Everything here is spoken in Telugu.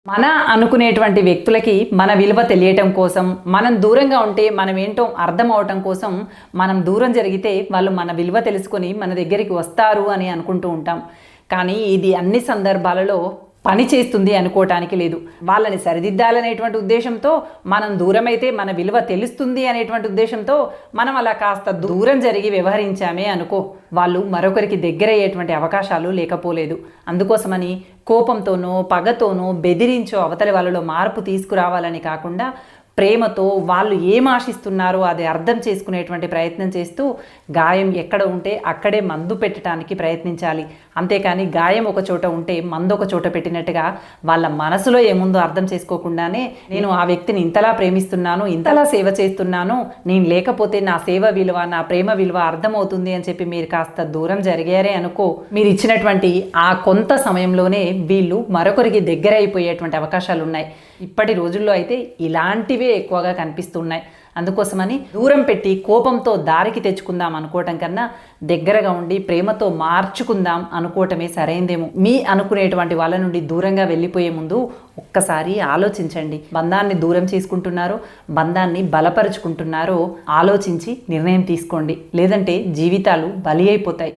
మన అనుకునేటువంటి వ్యక్తులకి మన విలువ తెలియటం కోసం, మనం దూరంగా ఉంటే మనం ఏంటో అర్థం అవటం కోసం మనం దూరం జరిగితే వాళ్ళు మన విలువ తెలుసుకొని మన దగ్గరికి వస్తారు అని అనుకుంటూ ఉంటాం. కానీ ఇది అన్ని సందర్భాలలో పని చేస్తుంది అనుకోవటానికి లేదు. వాళ్ళని సరిదిద్దాలనేటువంటి ఉద్దేశంతో మనం దూరమైతే మన విలువ తెలుస్తుంది అనేటువంటి ఉద్దేశంతో మనం అలా కాస్త దూరం జరిగి వ్యవహరించామే అనుకో, వాళ్ళు మరొకరికి దగ్గరయ్యేటువంటి అవకాశాలు లేకపోలేదు. అందుకోసమని కోపంతోనో పగతోనో బెదిరించో అవతలి వాళ్ళలో మార్పు తీసుకురావాలని కాకుండా ప్రేమతో వాళ్ళు ఏం ఆశిస్తున్నారో అది అర్థం చేసుకునేటువంటి ప్రయత్నం చేస్తూ గాయం ఎక్కడ ఉంటే అక్కడే మందు పెట్టడానికి ప్రయత్నించాలి. అంతేకాని గాయం ఒక చోట ఉంటే మందు ఒక చోట పెట్టినట్టుగా వాళ్ళ మనసులో ఏముందో అర్థం చేసుకోకుండానే నేను ఆ వ్యక్తిని ఇంతలా ప్రేమిస్తున్నాను, ఇంతలా సేవ చేస్తున్నాను, నేను లేకపోతే నా సేవ విలువ నా ప్రేమ విలువ అర్థమవుతుంది అని చెప్పి మీరు కాస్త దూరం జరిగారే అనుకో, మీరు ఇచ్చినటువంటి ఆ కొంత సమయంలోనే వీళ్ళు మరొకరికి దగ్గర అయిపోయేటువంటి అవకాశాలు ఉన్నాయి. ఇప్పటి రోజుల్లో అయితే ఇలాంటివే ఎక్కువగా కనిపిస్తున్నాయి. అందుకోసమని దూరం పెట్టి కోపంతో దారికి తెచ్చుకుందాం అనుకోవటం కన్నా దగ్గరగా ఉండి ప్రేమతో మార్చుకుందాం అనుకోవటమే సరైందేమో. మీ అనుకునేటువంటి వాళ్ళ నుండి దూరంగా వెళ్ళిపోయే ముందు ఒక్కసారి ఆలోచించండి. బంధాన్ని దూరం చేసుకుంటున్నారో బంధాన్ని బలపరుచుకుంటున్నారో ఆలోచించి నిర్ణయం తీసుకోండి. లేదంటే జీవితాలు బలి అయిపోతాయి.